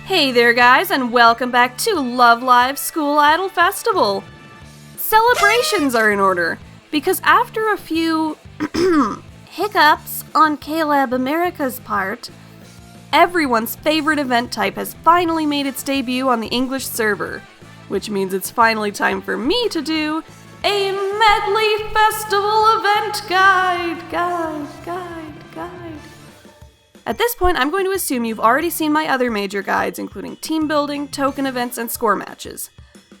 Hey there guys, and welcome back to Love Live School Idol Festival! Celebrations are in order, because after a few hiccups on KLab America's part, everyone's favorite event type has finally made its debut on the English server, which means it's finally time for me to do a Medley Festival event guide. At this point, I'm going to assume you've already seen my other major guides, including team building, token events, and score matches.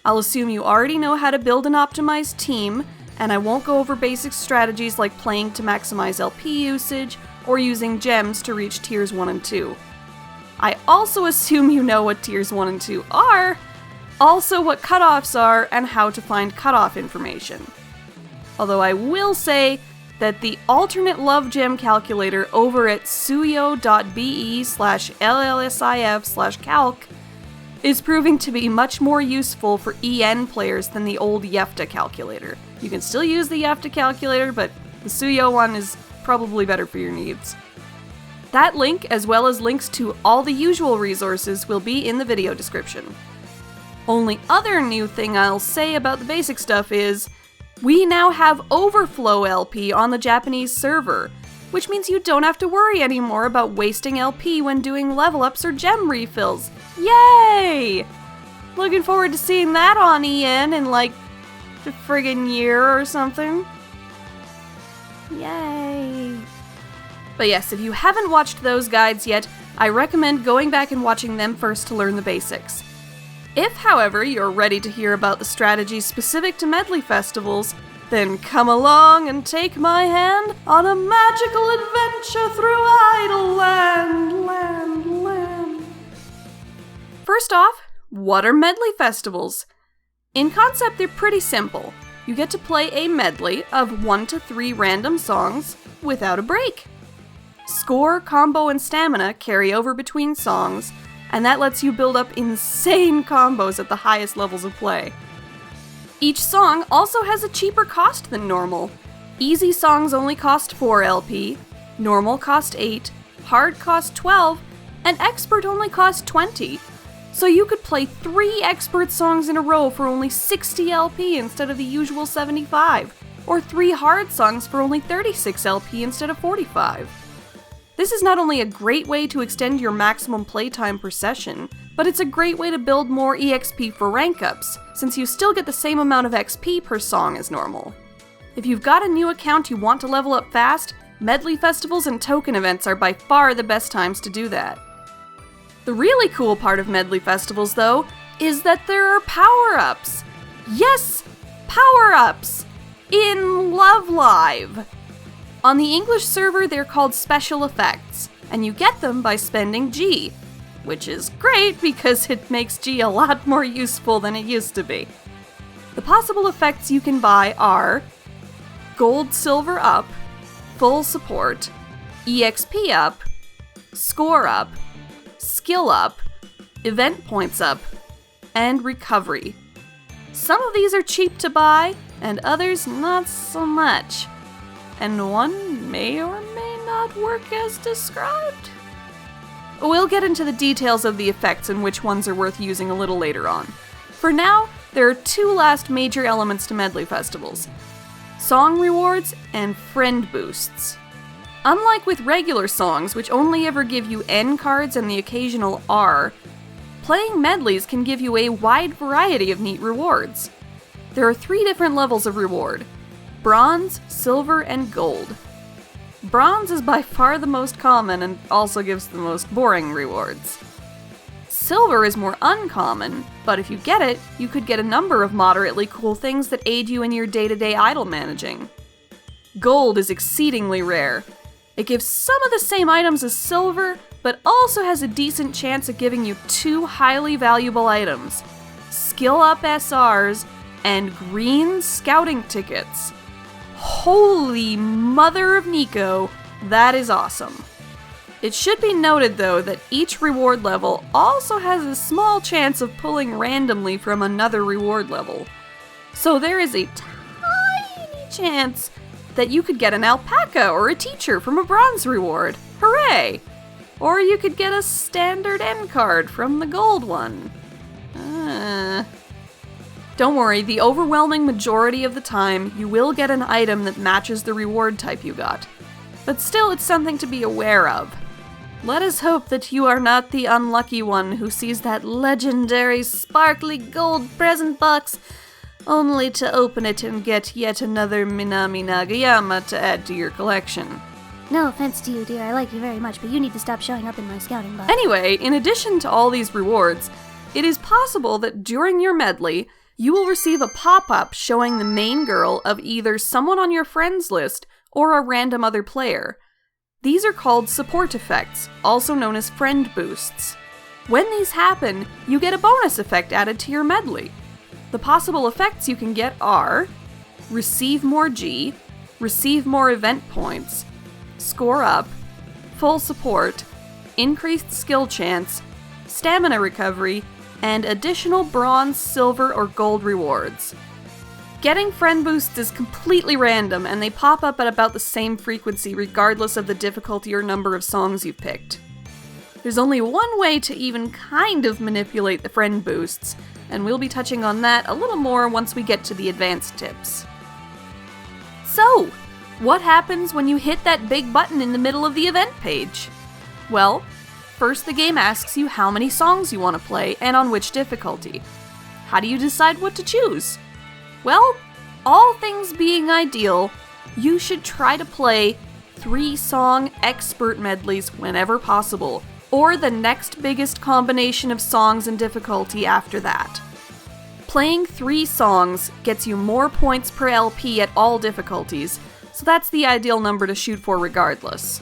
I'll assume you already know how to build an optimized team, and I won't go over basic strategies like playing to maximize LP usage or using gems to reach tiers 1 and 2. I also assume you know what tiers 1 and 2 are, also what cutoffs are, and how to find cutoff information. Although I will say that the alternate love gem calculator over at suyo.be/LLSIF/calc is proving to be much more useful for EN players than the old Yefta calculator. You can still use the Yefta calculator, but the Suyo one is probably better for your needs. That link, as well as links to all the usual resources, will be in the video description. Only other new thing I'll say about the basic stuff is we now have overflow LP on the Japanese server, which means you don't have to worry anymore about wasting LP when doing level ups or gem refills. Yay! Looking forward to seeing that on EN in like a friggin' year or something. Yay! But yes, if you haven't watched those guides yet, I recommend going back and watching them first to learn the basics. If, however, you're ready to hear about the strategies specific to Medley festivals, then come along and take my hand on a magical adventure through Idle Land. First off, what are Medley festivals? In concept, they're pretty simple. You get to play a medley of 1 to 3 random songs without a break. Score, combo, and stamina carry over between songs, and that lets you build up insane combos at the highest levels of play. Each song also has a cheaper cost than normal. Easy songs only cost 4 LP, normal cost 8, hard cost 12, and expert only cost 20. So you could play 3 expert songs in a row for only 60 LP instead of the usual 75, or 3 hard songs for only 36 LP instead of 45. This is not only a great way to extend your maximum playtime per session, but it's a great way to build more EXP for rank ups, since you still get the same amount of XP per song as normal. If you've got a new account you want to level up fast, Medley festivals and token events are by far the best times to do that. The really cool part of Medley festivals, though, is that there are power-ups! Yes! Power-ups! In Love Live! On the English server, they're called special effects, and you get them by spending G, which is great because it makes G a lot more useful than it used to be. The possible effects you can buy are Gold Silver Up, Full Support, EXP Up, Score Up, Skill Up, Event Points Up, and Recovery. Some of these are cheap to buy, and others not so much. And one may or may not work as described. We'll get into the details of the effects and which ones are worth using a little later on. For now, there are 2 last major elements to Medley festivals: song rewards and friend boosts. Unlike with regular songs, which only ever give you N cards and the occasional R, playing medleys can give you a wide variety of neat rewards. There are 3 different levels of reward: Bronze, Silver, and Gold. Bronze is by far the most common and also gives the most boring rewards. Silver is more uncommon, but if you get it, you could get a number of moderately cool things that aid you in your day-to-day idol managing. Gold is exceedingly rare. It gives some of the same items as Silver, but also has a decent chance of giving you 2 highly valuable items: Skill Up SRs and green scouting tickets. Holy mother of Nico, that is awesome. It should be noted though that each reward level also has a small chance of pulling randomly from another reward level. So there is a tiny chance that you could get an alpaca or a teacher from a bronze reward. Hooray! Or you could get a standard end card from the gold one. Don't worry, the overwhelming majority of the time, you will get an item that matches the reward type you got. But still, it's something to be aware of. Let us hope that you are not the unlucky one who sees that legendary sparkly gold present box, only to open it and get yet another Minami Nagayama to add to your collection. No offense to you, dear, I like you very much, but you need to stop showing up in my scouting box. Anyway, in addition to all these rewards, it is possible that during your medley, you will receive a pop-up showing the main girl of either someone on your friends list or a random other player. These are called support effects, also known as friend boosts. When these happen, you get a bonus effect added to your medley. The possible effects you can get are receive more G, receive more event points, score up, full support, increased skill chance, stamina recovery, and additional bronze, silver, or gold rewards. Getting friend boosts is completely random, and they pop up at about the same frequency regardless of the difficulty or number of songs you've picked. There's only one way to even kind of manipulate the friend boosts, and we'll be touching on that a little more once we get to the advanced tips. So, what happens when you hit that big button in the middle of the event page? Well, first the game asks you how many songs you want to play and on which difficulty. How do you decide what to choose? Well, all things being ideal, you should try to play 3-song expert medleys whenever possible, or the next biggest combination of songs and difficulty after that. Playing 3 songs gets you more points per LP at all difficulties, so that's the ideal number to shoot for regardless.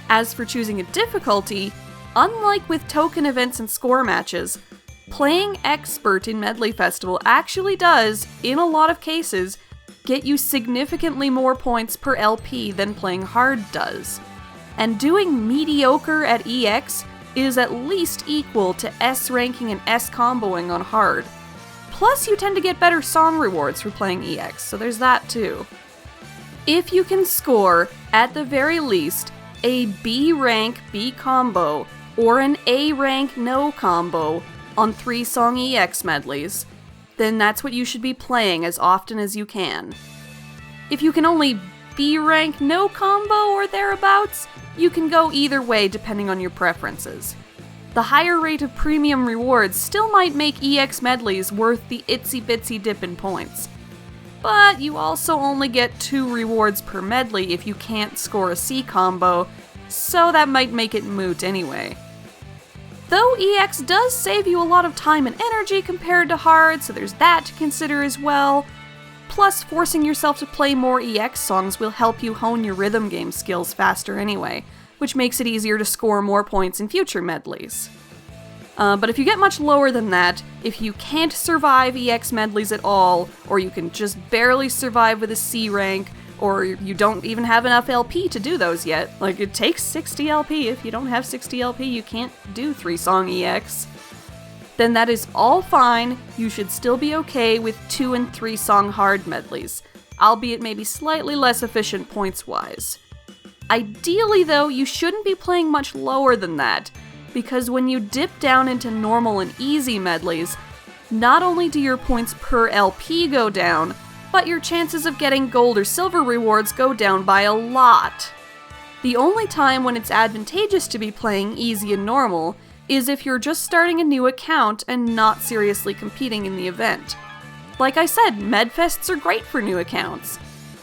As for choosing a difficulty, unlike with token events and score matches, playing expert in Medley Festival actually does, in a lot of cases, get you significantly more points per LP than playing hard does. And doing mediocre at EX is at least equal to S ranking and S comboing on hard. Plus, you tend to get better song rewards for playing EX, so there's that too. If you can score, at the very least, a B rank B combo or an A rank no combo on 3-song EX medleys, then that's what you should be playing as often as you can. If you can only B rank no combo or thereabouts, you can go either way depending on your preferences. The higher rate of premium rewards still might make EX medleys worth the itsy bitsy dip in points. But you also only get 2 rewards per medley if you can't score a C combo, so that might make it moot anyway. Though EX does save you a lot of time and energy compared to hard, so there's that to consider as well. Plus, forcing yourself to play more EX songs will help you hone your rhythm game skills faster anyway, which makes it easier to score more points in future medleys. But if you get much lower than that, if you can't survive EX medleys at all, or you can just barely survive with a C rank, or you don't even have enough LP to do those yet, like it takes 60 LP, if you don't have 60 LP you can't do 3-song EX, then that is all fine. You should still be okay with 2 and 3-song hard medleys, albeit maybe slightly less efficient points-wise. Ideally though, you shouldn't be playing much lower than that, because when you dip down into normal and easy medleys, not only do your points per LP go down, but your chances of getting gold or silver rewards go down by a lot. The only time when it's advantageous to be playing easy and normal is if you're just starting a new account and not seriously competing in the event. Like I said, MedFests are great for new accounts.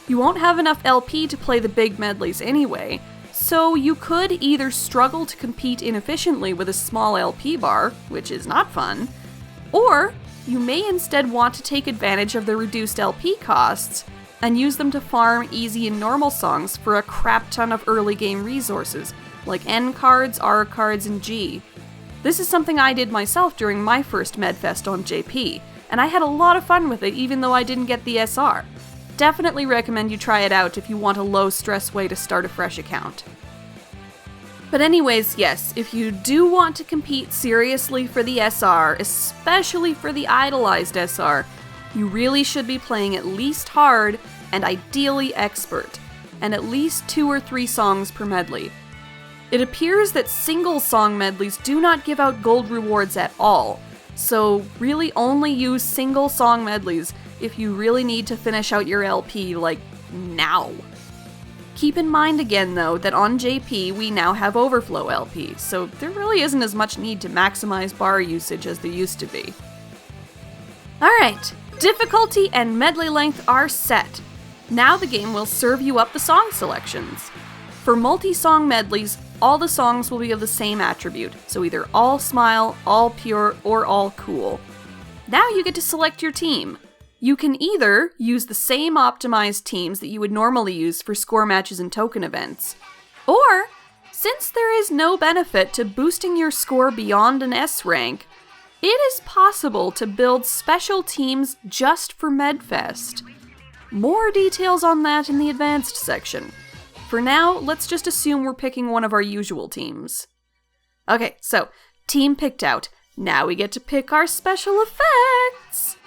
You won't have enough LP to play the big medleys anyway, so you could either struggle to compete inefficiently with a small LP bar, which is not fun, or you may instead want to take advantage of the reduced LP costs and use them to farm easy and normal songs for a crap ton of early game resources, like N cards, R cards, and G. This is something I did myself during my first MedFest on JP, and I had a lot of fun with it even though I didn't get the SR. Definitely recommend you try it out if you want a low-stress way to start a fresh account. But anyways, yes, if you do want to compete seriously for the SR, especially for the idolized SR, you really should be playing at least hard and ideally expert, and at least 2 or 3 songs per medley. It appears that single song medleys do not give out gold rewards at all, so really only use single song medleys if you really need to finish out your LP, like, now. Keep in mind again, though, that on JP we now have overflow LP, so there really isn't as much need to maximize bar usage as there used to be. Alright, difficulty and medley length are set. Now the game will serve you up the song selections. For multi-song medleys, all the songs will be of the same attribute, so either all smile, all pure, or all cool. Now you get to select your team. You can either use the same optimized teams that you would normally use for score matches and token events, or, since there is no benefit to boosting your score beyond an S rank, it is possible to build special teams just for MedFest. More details on that in the advanced section. For now, let's just assume we're picking one of our usual teams. Okay, so, team picked out. Now we get to pick our special effects!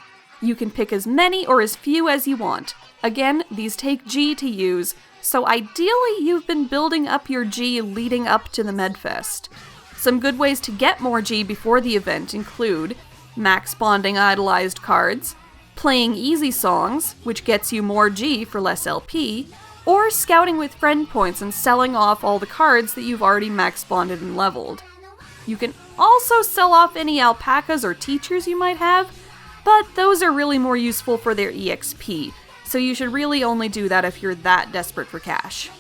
You can pick as many or as few as you want. Again, these take G to use, so ideally you've been building up your G leading up to the MedFest. Some good ways to get more G before the event include max bonding idolized cards, playing easy songs, which gets you more G for less LP, or scouting with friend points and selling off all the cards that you've already max bonded and leveled. You can also sell off any alpacas or teachers you might have, but those are really more useful for their EXP, so you should really only do that if you're that desperate for cash.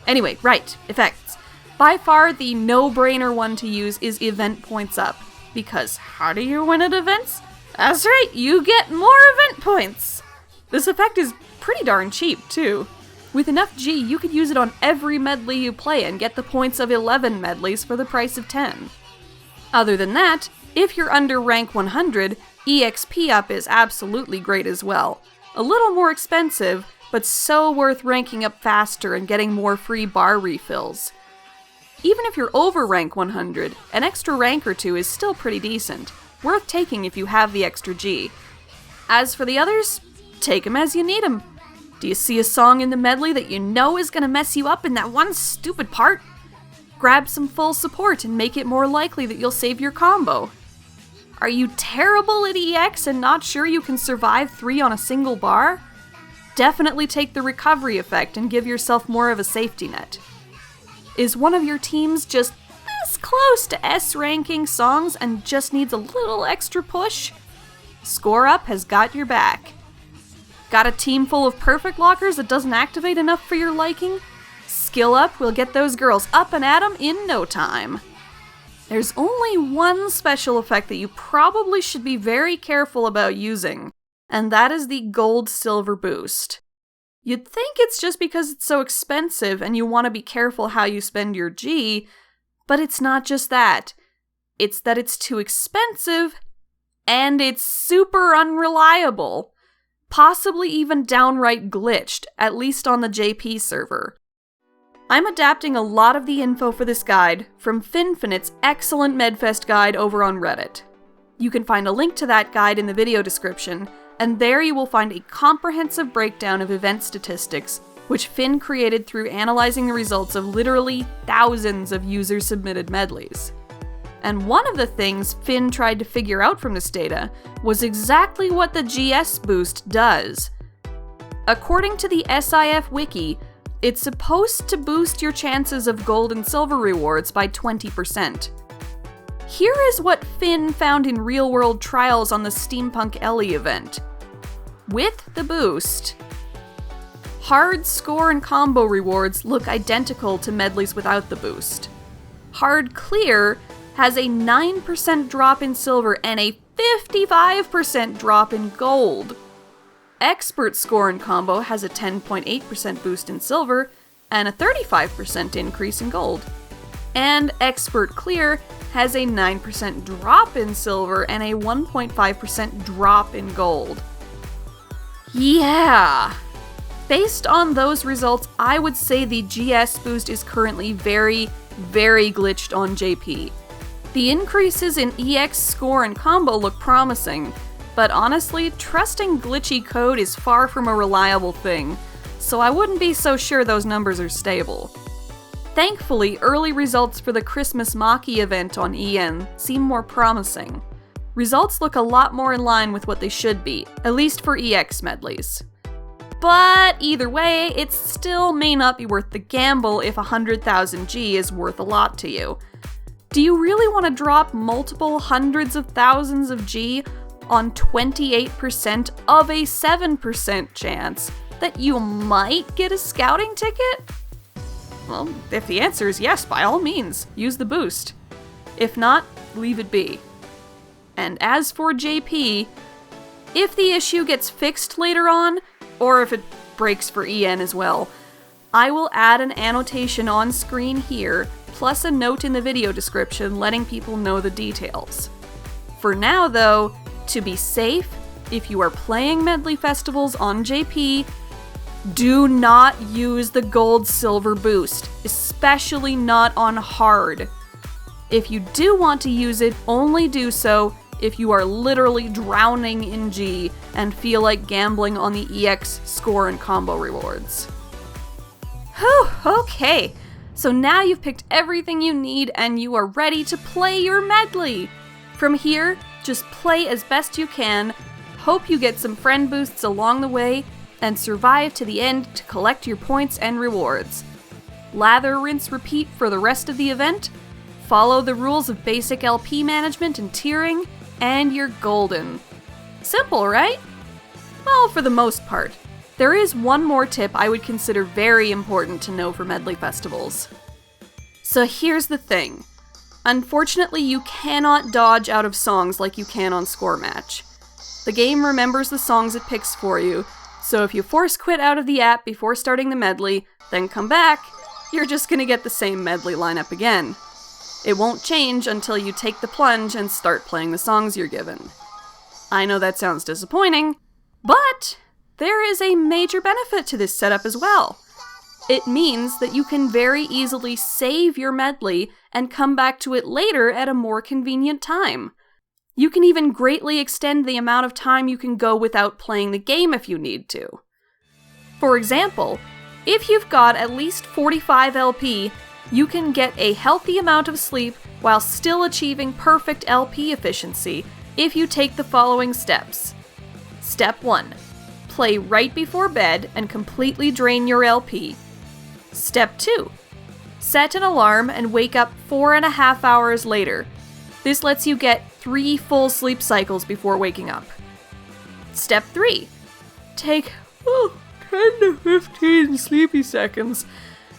Anyway, right, effects. By far the no-brainer one to use is event points up, because how do you win at events? That's right, you get more event points! This effect is pretty darn cheap, too. With enough G, you could use it on every medley you play and get the points of 11 medleys for the price of 10. Other than that, if you're under rank 100, EXP up is absolutely great as well. A little more expensive, but so worth ranking up faster and getting more free bar refills. Even if you're over rank 100, an extra rank or two is still pretty decent, worth taking if you have the extra G. As for the others, take them as you need them. Do you see a song in the medley that you know is gonna mess you up in that one stupid part? Grab some full support and make it more likely that you'll save your combo. Are you terrible at EX and not sure you can survive 3 on a single bar? Definitely take the recovery effect and give yourself more of a safety net. Is one of your teams just this close to S ranking songs and just needs a little extra push? Score Up has got your back. Got a team full of perfect lockers that doesn't activate enough for your liking? Skill Up will get those girls up and at 'em in no time. There's only one special effect that you probably should be very careful about using, and that is the gold-silver boost. You'd think it's just because it's so expensive and you want to be careful how you spend your G, but it's not just that. It's that it's too expensive, and it's super unreliable. Possibly even downright glitched, at least on the JP server. I'm adapting a lot of the info for this guide from Finfinite's excellent MedFest guide over on Reddit. You can find a link to that guide in the video description, and there you will find a comprehensive breakdown of event statistics, which Fin created through analyzing the results of literally thousands of user-submitted medleys. And one of the things Fin tried to figure out from this data was exactly what the GS boost does. According to the SIF wiki, it's supposed to boost your chances of gold and silver rewards by 20%. Here is what Fin found in real-world trials on the Steampunk Ellie event. With the boost, hard score and combo rewards look identical to medleys without the boost. Hard clear has a 9% drop in silver and a 55% drop in gold. Expert score and combo has a 10.8% boost in silver and a 35% increase in gold. And Expert Clear has a 9% drop in silver and a 1.5% drop in gold. Yeah! Based on those results, I would say the GS boost is currently very, very glitched on JP. The increases in EX score and combo look promising, but honestly, trusting glitchy code is far from a reliable thing, so I wouldn't be so sure those numbers are stable. Thankfully, early results for the Christmas Maki event on EN seem more promising. Results look a lot more in line with what they should be, at least for EX medleys. But either way, it still may not be worth the gamble if 100,000 G is worth a lot to you. Do you really want to drop multiple hundreds of thousands of G on 28% of a 7% chance that you might get a scouting ticket? Well, if the answer is yes, by all means, use the boost. If not, leave it be. And as for JP, if the issue gets fixed later on, or if it breaks for EN as well, I will add an annotation on screen here, plus a note in the video description letting people know the details. For now though, to be safe, if you are playing medley festivals on JP, do not use the gold-silver boost, especially not on hard. If you do want to use it, only do so if you are literally drowning in G and feel like gambling on the EX score and combo rewards. Whew, okay. So now you've picked everything you need and you are ready to play your medley. From here, just play as best you can, hope you get some friend boosts along the way, and survive to the end to collect your points and rewards. Lather, rinse, repeat for the rest of the event, follow the rules of basic LP management and tiering, and you're golden. Simple, right? Well, for the most part. There is one more tip I would consider very important to know for medley festivals. So here's the thing. Unfortunately, you cannot dodge out of songs like you can on Score Match. The game remembers the songs it picks for you, so if you force quit out of the app before starting the medley, then come back, you're just gonna get the same medley lineup again. It won't change until you take the plunge and start playing the songs you're given. I know that sounds disappointing, but there is a major benefit to this setup as well. It means that you can very easily save your medley and come back to it later at a more convenient time. You can even greatly extend the amount of time you can go without playing the game if you need to. For example, if you've got at least 45 LP, you can get a healthy amount of sleep while still achieving perfect LP efficiency if you take the following steps. Step 1. Play right before bed and completely drain your LP. Step 2. Set an alarm and wake up 4.5 hours later. This lets you get 3 full sleep cycles before waking up. Step 3. Take 10 to 15 sleepy seconds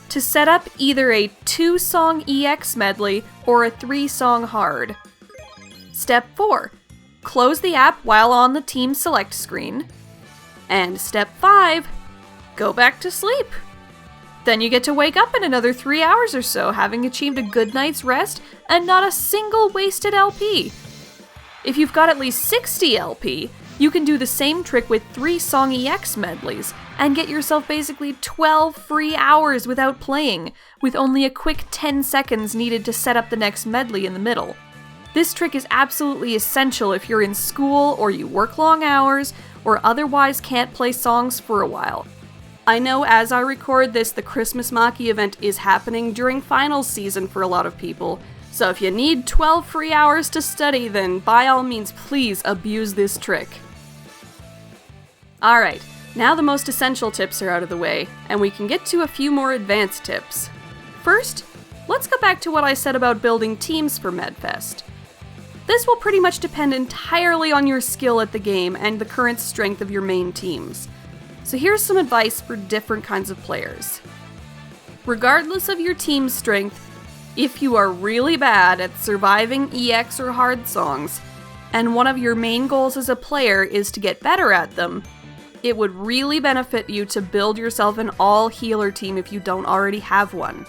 to set up either a 2-song EX medley or a 3-song hard. Step 4. Close the app while on the team select screen. And step 5. Go back to sleep. Then you get to wake up in another 3 hours or so, having achieved a good night's rest and not a single wasted LP. If you've got at least 60 LP, you can do the same trick with 3-song EX medleys and get yourself basically 12 free hours without playing, with only a quick 10 seconds needed to set up the next medley in the middle. This trick is absolutely essential if you're in school or you work long hours or otherwise can't play songs for a while. I know as I record this, the Christmas Maki event is happening during finals season for a lot of people, so if you need 12 free hours to study, then by all means please abuse this trick. Alright, now the most essential tips are out of the way, and we can get to a few more advanced tips. First, let's go back to what I said about building teams for MedFest. This will pretty much depend entirely on your skill at the game and the current strength of your main teams. So here's some advice for different kinds of players. Regardless of your team's strength, if you are really bad at surviving EX or hard songs, and one of your main goals as a player is to get better at them, it would really benefit you to build yourself an all-healer team if you don't already have one.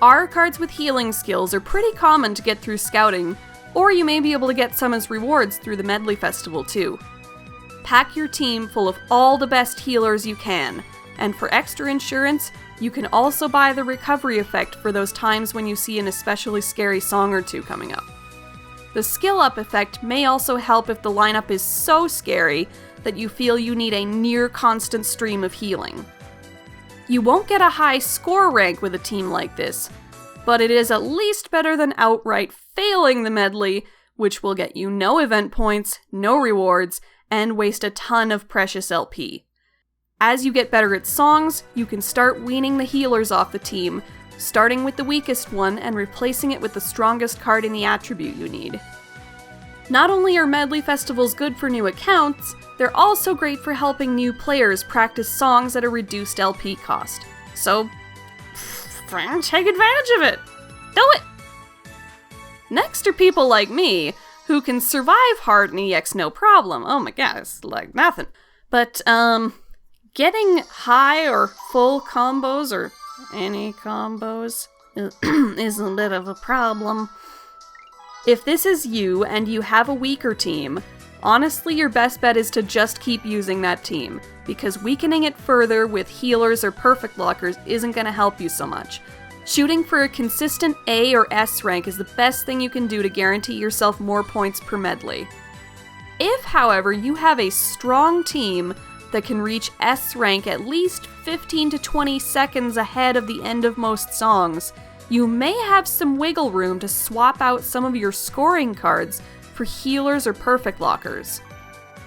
R cards with healing skills are pretty common to get through scouting, or you may be able to get some as rewards through the Medley Festival too. Pack your team full of all the best healers you can, and for extra insurance, you can also buy the recovery effect for those times when you see an especially scary song or two coming up. The skill up effect may also help if the lineup is so scary that you feel you need a near constant stream of healing. You won't get a high score rank with a team like this, but it is at least better than outright failing the medley, which will get you no event points, no rewards, and waste a ton of precious LP. As you get better at songs, you can start weaning the healers off the team, starting with the weakest one and replacing it with the strongest card in the attribute you need. Not only are medley festivals good for new accounts, they're also great for helping new players practice songs at a reduced LP cost. So, take advantage of it! Do it! Next are people like me, who can survive hard and EX no problem. Oh my god, it's like nothing. But, getting high or full combos, or any combos, is a bit of a problem. If this is you and you have a weaker team, honestly your best bet is to just keep using that team, because weakening it further with healers or perfect lockers isn't going to help you so much. Shooting for a consistent A or S rank is the best thing you can do to guarantee yourself more points per medley. If, however, you have a strong team that can reach S rank at least 15 to 20 seconds ahead of the end of most songs, you may have some wiggle room to swap out some of your scoring cards for healers or perfect lockers.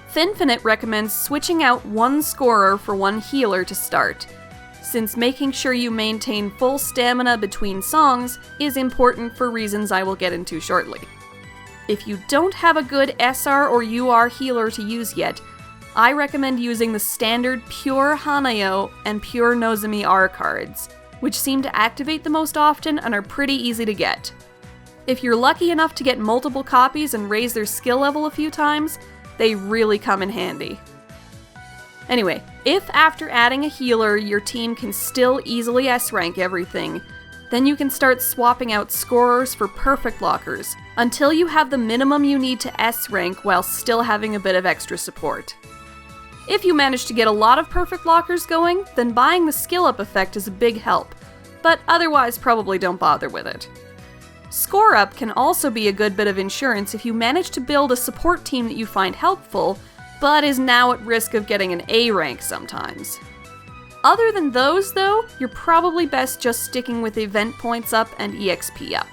Finfinite recommends switching out one scorer for one healer to start, since making sure you maintain full stamina between songs is important for reasons I will get into shortly. If you don't have a good SR or UR healer to use yet, I recommend using the standard Pure Hanayo and Pure Nozomi R cards, which seem to activate the most often and are pretty easy to get. If you're lucky enough to get multiple copies and raise their skill level a few times, they really come in handy. Anyway, if after adding a healer your team can still easily S-rank everything, then you can start swapping out scorers for perfect lockers, until you have the minimum you need to S-rank while still having a bit of extra support. If you manage to get a lot of perfect lockers going, then buying the skill up effect is a big help, but otherwise probably don't bother with it. Score up can also be a good bit of insurance if you manage to build a support team that you find helpful, but is now at risk of getting an A rank sometimes. Other than those though, you're probably best just sticking with event points up and EXP up.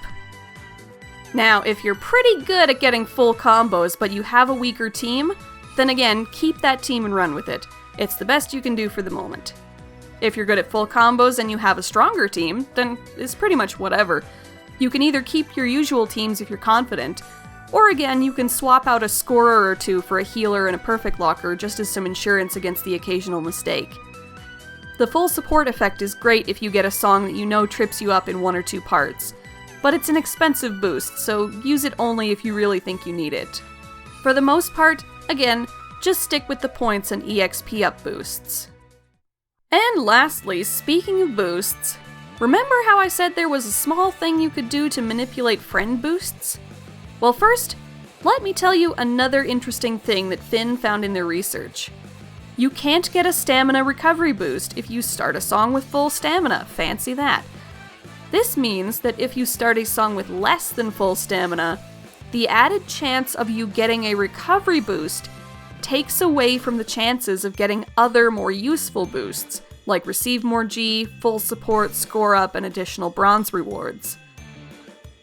Now, if you're pretty good at getting full combos but you have a weaker team, then again, keep that team and run with it. It's the best you can do for the moment. If you're good at full combos and you have a stronger team, then it's pretty much whatever. You can either keep your usual teams if you're confident, or again, you can swap out a scorer or two for a healer and a perfect locker just as some insurance against the occasional mistake. The full support effect is great if you get a song that you know trips you up in one or two parts, but it's an expensive boost, so use it only if you really think you need it. For the most part, again, just stick with the points and EXP up boosts. And lastly, speaking of boosts, remember how I said there was a small thing you could do to manipulate friend boosts? Well, first, let me tell you another interesting thing that Finn found in their research. You can't get a stamina recovery boost if you start a song with full stamina, fancy that. This means that if you start a song with less than full stamina, the added chance of you getting a recovery boost takes away from the chances of getting other more useful boosts, like receive more G, full support, score up, and additional bronze rewards.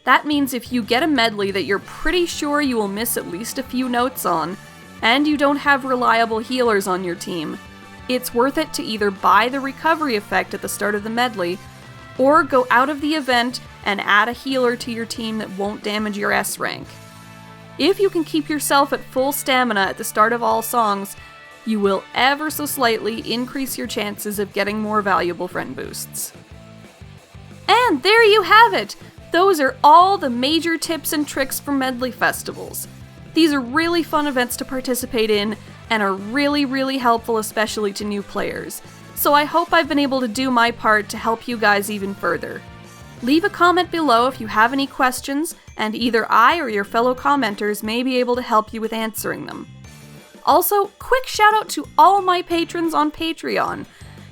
That means if you get a medley that you're pretty sure you will miss at least a few notes on, and you don't have reliable healers on your team, it's worth it to either buy the recovery effect at the start of the medley, or go out of the event and add a healer to your team that won't damage your S rank. If you can keep yourself at full stamina at the start of all songs, you will ever so slightly increase your chances of getting more valuable friend boosts. And there you have it! Those are all the major tips and tricks for medley festivals. These are really fun events to participate in, and are really helpful, especially to new players. So I hope I've been able to do my part to help you guys even further. Leave a comment below if you have any questions, and either I or your fellow commenters may be able to help you with answering them. Also, quick shout out to all my patrons on Patreon.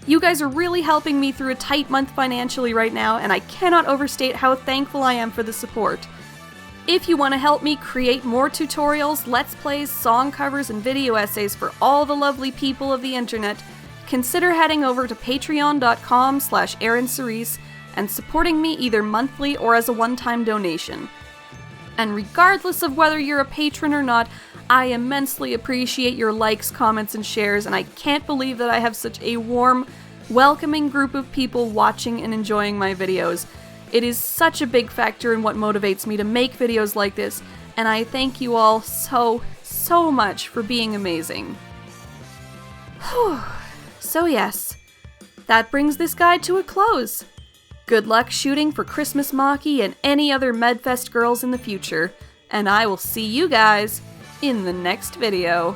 You guys are really helping me through a tight month financially right now, and I cannot overstate how thankful I am for the support. If you want to help me create more tutorials, let's plays, song covers, and video essays for all the lovely people of the internet, consider heading over to patreon.com/AaronCerise and supporting me either monthly or as a one-time donation. And regardless of whether you're a patron or not, I immensely appreciate your likes, comments, and shares, and I can't believe that I have such a warm, welcoming group of people watching and enjoying my videos. It is such a big factor in what motivates me to make videos like this, and I thank you all so much for being amazing. So yes, that brings this guide to a close. Good luck shooting for Christmas Maki and any other MedFest girls in the future, and I will see you guys in the next video.